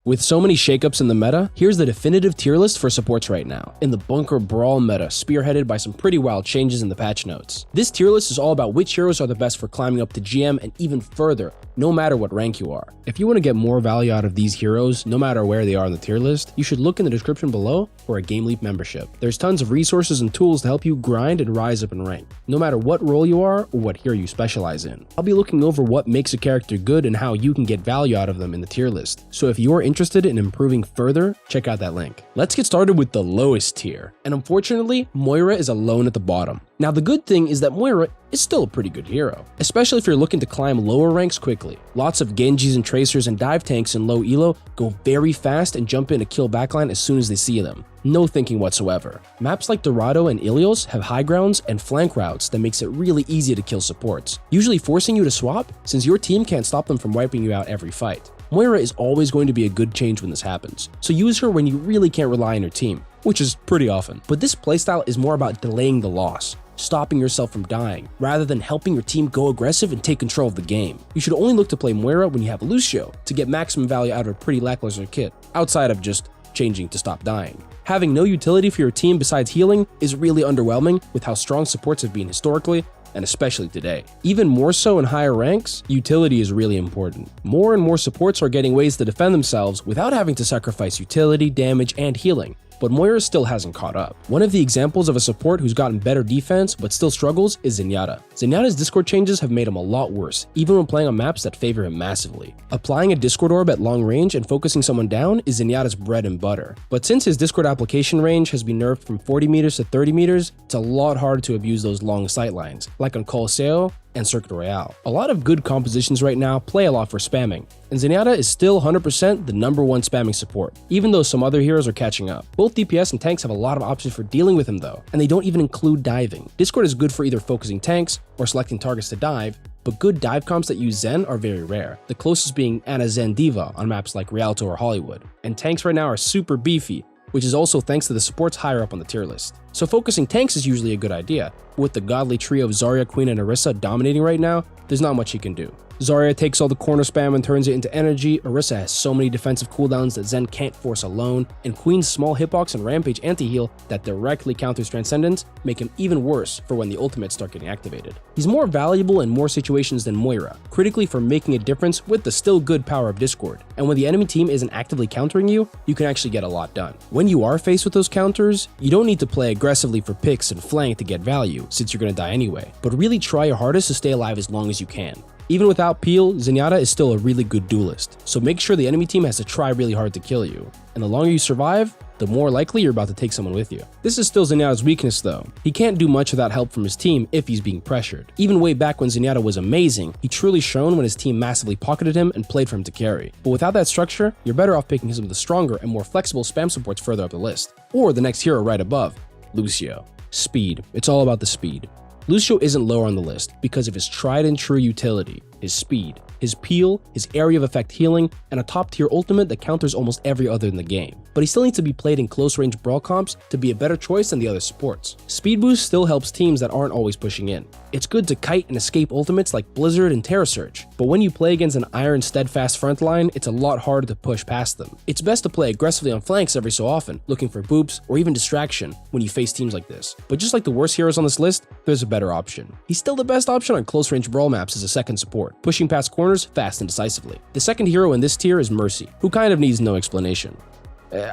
With so many shakeups in the meta, here's the definitive tier list for supports right now, in the Bunker Brawl meta, spearheaded by some pretty wild changes in the patch notes. This tier list is all about which heroes are the best for climbing up to GM and even further, no matter what rank you are. If you want to get more value out of these heroes, no matter where they are on the tier list, you should look in the description below for a GameLeap membership. There's tons of resources and tools to help you grind and rise up in rank, no matter what role you are or what hero you specialize in. I'll be looking over what makes a character good and how you can get value out of them in the tier list. So if you're interested in improving further, check out that link. Let's get started with the lowest tier. And unfortunately, Moira is alone at the bottom. Now the good thing is that Moira is still a pretty good hero, especially if you're looking to climb lower ranks quickly. Lots of Genjis and Tracers and dive tanks in low elo go very fast and jump in to kill backline as soon as they see them. No thinking whatsoever. Maps like Dorado and Ilios have high grounds and flank routes that makes it really easy to kill supports, usually forcing you to swap since your team can't stop them from wiping you out every fight. Moira is always going to be a good change when this happens, so use her when you really can't rely on your team, which is pretty often. But this playstyle is more about delaying the loss, stopping yourself from dying, rather than helping your team go aggressive and take control of the game. You should only look to play Moira when you have Lucio to get maximum value out of a pretty lackluster kit, outside of just changing to stop dying. Having no utility for your team besides healing is really underwhelming with how strong supports have been historically, and especially today. Even more so in higher ranks, utility is really important. More and more supports are getting ways to defend themselves without having to sacrifice utility, damage, and healing. But Moira still hasn't caught up. One of the examples of a support who's gotten better defense but still struggles is Zenyatta. Zenyatta's Discord changes have made him a lot worse, even when playing on maps that favor him massively. Applying a Discord orb at long range and focusing someone down is Zenyatta's bread and butter. But since his Discord application range has been nerfed from 40 meters to 30 meters, it's a lot harder to abuse those long sightlines, like on Coliseo and Circuit Royale. A lot of good compositions right now play a lot for spamming, and Zenyatta is still 100% the #1 spamming support, even though some other heroes are catching up. Both DPS and tanks have a lot of options for dealing with him though, and they don't even include diving. Discord is good for either focusing tanks or selecting targets to dive, but good dive comps that use Zen are very rare, the closest being Ana Zen Diva on maps like Rialto or Hollywood. And tanks right now are super beefy, which is also thanks to the supports higher up on the tier list. So focusing tanks is usually a good idea. With the godly trio of Zarya, Queen, and Orisa dominating right now, there's not much he can do. Zarya takes all the corner spam and turns it into energy, Orisa has so many defensive cooldowns that Zen can't force alone, and Queen's small hitbox and rampage anti-heal that directly counters Transcendence make him even worse for when the ultimates start getting activated. He's more valuable in more situations than Moira, critically for making a difference with the still good power of Discord, and when the enemy team isn't actively countering you, you can actually get a lot done. When you are faced with those counters, you don't need to play aggressively for picks and flank to get value, since you're gonna die anyway, but really try your hardest to stay alive as long as you can. Even without peel, Zenyatta is still a really good duelist, so make sure the enemy team has to try really hard to kill you. And the longer you survive, the more likely you're about to take someone with you. This is still Zenyatta's weakness though. He can't do much without help from his team if he's being pressured. Even way back when Zenyatta was amazing, he truly shone when his team massively pocketed him and played for him to carry. But without that structure, you're better off picking some of the stronger and more flexible spam supports further up the list. Or the next hero right above, Lucio. Speed. It's all about the speed. Lucio isn't lower on the list because of his tried and true utility, his speed, his peel, his area of effect healing, and a top tier ultimate that counters almost every other in the game. But he still needs to be played in close range brawl comps to be a better choice than the other supports. Speed boost still helps teams that aren't always pushing in. It's good to kite and escape ultimates like Blizzard and Terra Surge, but when you play against an iron steadfast front line, it's a lot harder to push past them. It's best to play aggressively on flanks every so often, looking for boops or even distraction when you face teams like this. But just like the worst heroes on this list, there's a better option. He's still the best option on close range brawl maps as a second support, pushing past corners fast and decisively. The second hero in this tier is Mercy, who kind of needs no explanation.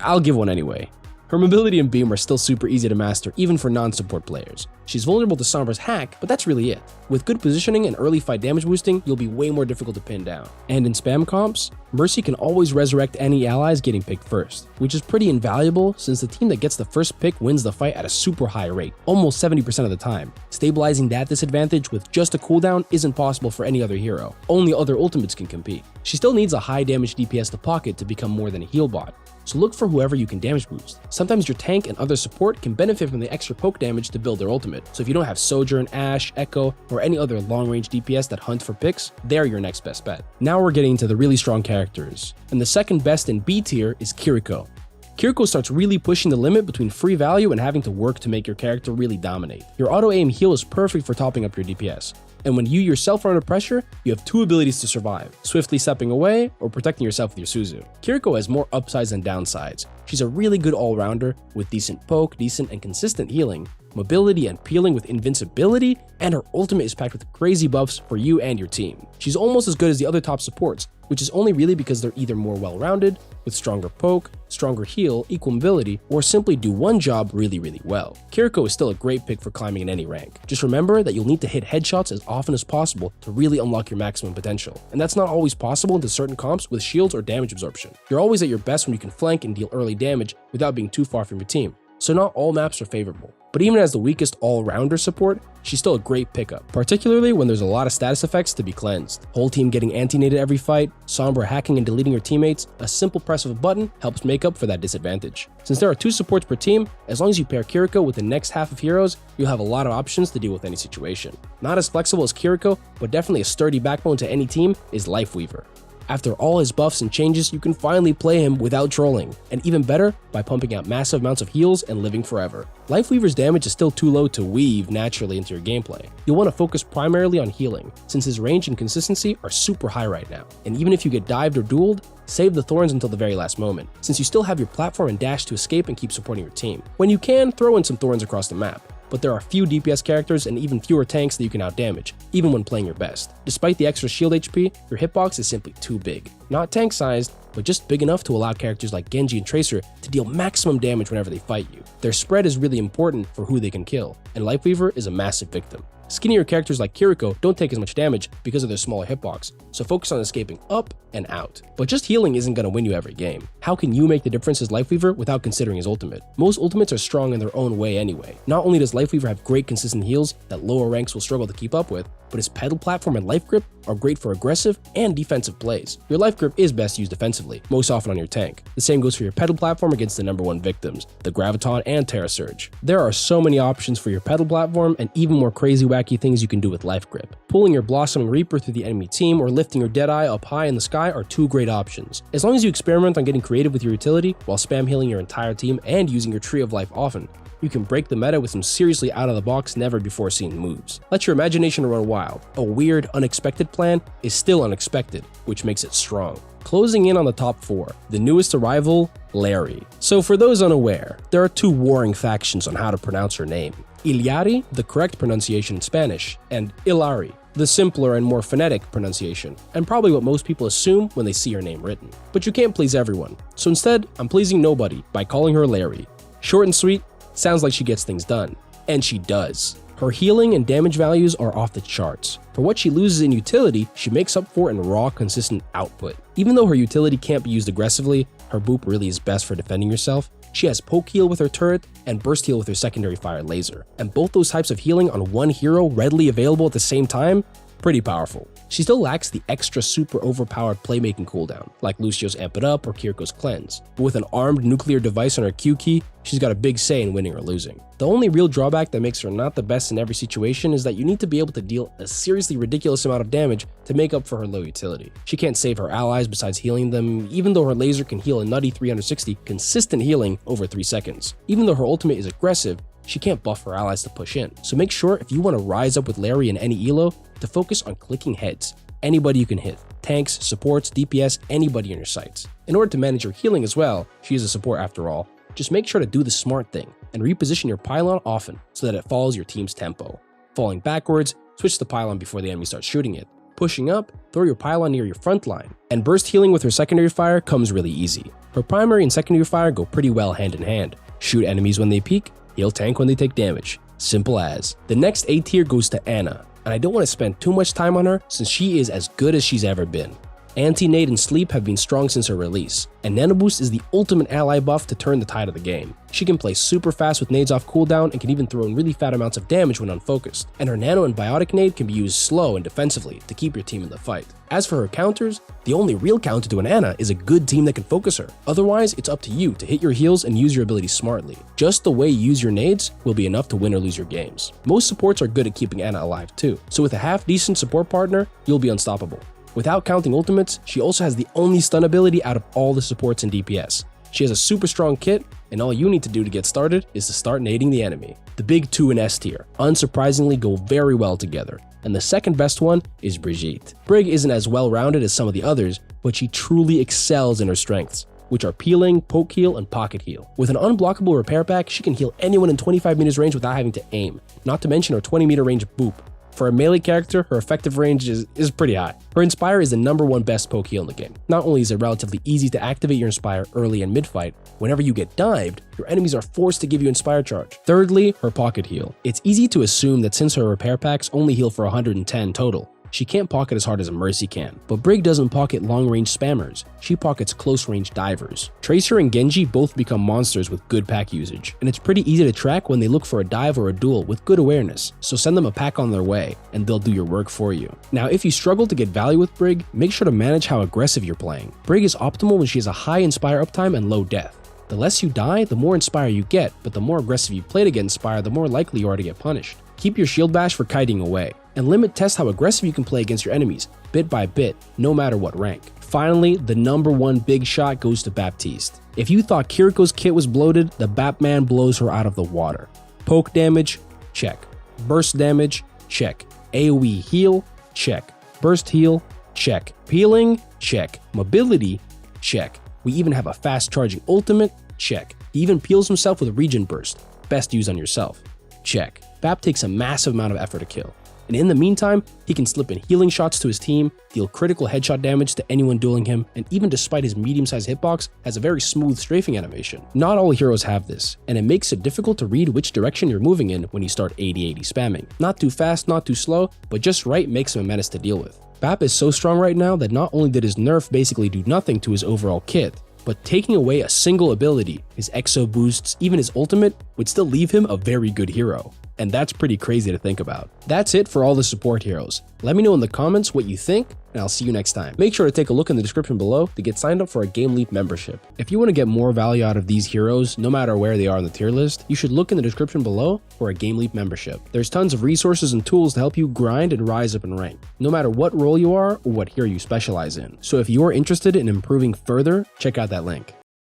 I'll give one anyway. Her mobility and beam are still super easy to master even for non-support players. She's vulnerable to Sombra's hack, but that's really it. With good positioning and early fight damage boosting, you'll be way more difficult to pin down. And in spam comps, Mercy can always resurrect any allies getting picked first, which is pretty invaluable since the team that gets the first pick wins the fight at a super high rate, almost 70% of the time. Stabilizing that disadvantage with just a cooldown isn't possible for any other hero. Only other ultimates can compete. She still needs a high damage DPS to pocket to become more than a heal bot, so look for whoever you can damage boost. Sometimes your tank and other support can benefit from the extra poke damage to build their ultimate, so if you don't have Sojourn, Ashe, Echo, or any other long-range DPS that hunt for picks, they're your next best bet. Now we're getting into the really strong characters, and the second best in B tier is Kiriko. Kiriko starts really pushing the limit between free value and having to work to make your character really dominate. Your auto-aim heal is perfect for topping up your DPS. And when you yourself are under pressure, you have two abilities to survive: swiftly stepping away or protecting yourself with your Suzu. Kiriko has more upsides than downsides. She's a really good all-rounder with decent poke, decent and consistent healing, mobility and peeling with invincibility, and her ultimate is packed with crazy buffs for you and your team. She's almost as good as the other top supports, which is only really because they're either more well-rounded, with stronger poke, stronger heal, equal mobility, or simply do one job really well. Kiriko is still a great pick for climbing in any rank. Just remember that you'll need to hit headshots as often as possible to really unlock your maximum potential, and that's not always possible into certain comps with shields or damage absorption. You're always at your best when you can flank and deal early damage without being too far from your team, so not all maps are favorable. But even as the weakest all-rounder support, she's still a great pickup, particularly when there's a lot of status effects to be cleansed. Whole team getting anti-nated every fight, Sombra hacking and deleting your teammates, a simple press of a button helps make up for that disadvantage. Since there are 2 supports per team, as long as you pair Kiriko with the next half of heroes, you'll have a lot of options to deal with any situation. Not as flexible as Kiriko, but definitely a sturdy backbone to any team is Lifeweaver. After all his buffs and changes, you can finally play him without trolling, and even better, by pumping out massive amounts of heals and living forever. Lifeweaver's damage is still too low to weave naturally into your gameplay. You'll want to focus primarily on healing, since his range and consistency are super high right now. And even if you get dived or dueled, save the thorns until the very last moment, since you still have your platform and dash to escape and keep supporting your team. When you can, throw in some thorns across the map, but there are few DPS characters and even fewer tanks that you can outdamage, even when playing your best. Despite the extra shield HP, your hitbox is simply too big. Not tank-sized, but just big enough to allow characters like Genji and Tracer to deal maximum damage whenever they fight you. Their spread is really important for who they can kill, and Lifeweaver is a massive victim. Skinnier characters like Kiriko don't take as much damage because of their smaller hitbox, so focus on escaping up and out. But just healing isn't going to win you every game. How can you make the difference as Lifeweaver without considering his ultimate? Most ultimates are strong in their own way anyway. Not only does Lifeweaver have great consistent heals that lower ranks will struggle to keep up with, but his pedal platform and life grip are great for aggressive and defensive plays. Your life grip is best used defensively, most often on your tank. The same goes for your pedal platform against the #1 victims, the Graviton and Terra Surge. There are so many options for your pedal platform and even more crazy wacky things you can do with life grip. Pulling your Blossoming Reaper through the enemy team or lifting your Deadeye up high in the sky are 2 great options. As long as you experiment on getting creative with your utility while spam healing your entire team and using your Tree of Life often, you can break the meta with some seriously out-of-the-box, never-before-seen moves. Let your imagination run wild. A weird, unexpected plan is still unexpected, which makes it strong. Closing in on the top 4, the newest arrival, Larry. So for those unaware, there are 2 warring factions on how to pronounce her name. Iliari, the correct pronunciation in Spanish, and Ilari, the simpler and more phonetic pronunciation, and probably what most people assume when they see her name written. But you can't please everyone, so instead, I'm pleasing nobody by calling her Larry. Short and sweet, sounds like she gets things done. And she does. Her healing and damage values are off the charts. For what she loses in utility, she makes up for in raw, consistent output. Even though her utility can't be used aggressively, her boop really is best for defending yourself. She has poke heal with her turret and burst heal with her secondary fire laser. And both those types of healing on one hero readily available at the same time, pretty powerful. She still lacks the extra super overpowered playmaking cooldown, like Lucio's Amp It Up or Kiriko's Cleanse. But with an armed nuclear device on her Q key, she's got a big say in winning or losing. The only real drawback that makes her not the best in every situation is that you need to be able to deal a seriously ridiculous amount of damage to make up for her low utility. She can't save her allies besides healing them, even though her laser can heal a nutty 360 consistent healing over 3 seconds. Even though her ultimate is aggressive, she can't buff her allies to push in. So make sure if you want to rise up with Larry in any elo, to focus on clicking heads. Anybody you can hit. Tanks, supports, DPS, anybody in your sights. In order to manage your healing as well, she is a support after all, just make sure to do the smart thing and reposition your pylon often so that it follows your team's tempo. Falling backwards, switch the pylon before the enemy starts shooting it. Pushing up, throw your pylon near your front line. And burst healing with her secondary fire comes really easy. Her primary and secondary fire go pretty well hand in hand. Shoot enemies when they peek, heal tank when they take damage. Simple as. The next A tier goes to Ana, and I don't want to spend too much time on her since she is as good as she's ever been. Anti-Nade and Sleep have been strong since her release, and Nano Boost is the ultimate ally buff to turn the tide of the game. She can play super fast with nades off cooldown and can even throw in really fat amounts of damage when unfocused, and her Nano and Biotic Nade can be used slow and defensively to keep your team in the fight. As for her counters, the only real counter to an Ana is a good team that can focus her. Otherwise, it's up to you to hit your heals and use your abilities smartly. Just the way you use your nades will be enough to win or lose your games. Most supports are good at keeping Ana alive too, so with a half-decent support partner, you'll be unstoppable. Without counting ultimates, she also has the only stun ability out of all the supports in DPS. She has a super strong kit, and all you need to do to get started is to start nading the enemy. The big two in S tier, unsurprisingly, go very well together. And the second best one is Brigitte. Brig isn't as well-rounded as some of the others, but she truly excels in her strengths, which are peeling, poke heal, and pocket heal. With an unblockable repair pack, she can heal anyone in 25 meters range without having to aim, not to mention her 20 meter range boop. For a melee character, her effective range is pretty high. Her Inspire is the #1 best poke heal in the game. Not only is it relatively easy to activate your Inspire early and mid-fight, whenever you get dived, your enemies are forced to give you Inspire charge. Thirdly, her pocket heal. It's easy to assume that since her repair packs only heal for 110 total, she can't pocket as hard as a Mercy can. But Brig doesn't pocket long-range spammers, she pockets close-range divers. Tracer and Genji both become monsters with good pack usage, and it's pretty easy to track when they look for a dive or a duel with good awareness, so send them a pack on their way, and they'll do your work for you. Now, if you struggle to get value with Brig, make sure to manage how aggressive you're playing. Brig is optimal when she has a high Inspire uptime and low death. The less you die, the more Inspire you get, but the more aggressive you play to get Inspire, the more likely you are to get punished. Keep your shield bash for kiting away, and limit test how aggressive you can play against your enemies, bit by bit, no matter what rank. Finally, the #1 big shot goes to Baptiste. If you thought Kiriko's kit was bloated, the Batman blows her out of the water. Poke damage? Check. Burst damage? Check. AoE heal? Check. Burst heal? Check. Peeling? Check. Mobility? Check. We even have a fast charging ultimate? Check. He even peels himself with Regen Burst, best used on yourself. Check. Bap takes a massive amount of effort to kill, and in the meantime, he can slip in healing shots to his team, deal critical headshot damage to anyone dueling him, and even despite his medium-sized hitbox, has a very smooth strafing animation. Not all heroes have this, and it makes it difficult to read which direction you're moving in when you start 80-80 spamming. Not too fast, not too slow, but just right makes him a menace to deal with. Bap is so strong right now that not only did his nerf basically do nothing to his overall kit, but taking away a single ability, his exo boosts, even his ultimate, would still leave him a very good hero. And that's pretty crazy to think about. That's it for all the support heroes. Let me know in the comments what you think, and I'll see you next time. Make sure to take a look in the description below to get signed up for a GameLeap membership. If you want to get more value out of these heroes, no matter where they are on the tier list, you should look in the description below for a GameLeap membership. There's tons of resources and tools to help you grind and rise up in rank, no matter what role you are or what hero you specialize in. So if you're interested in improving further, check out that link.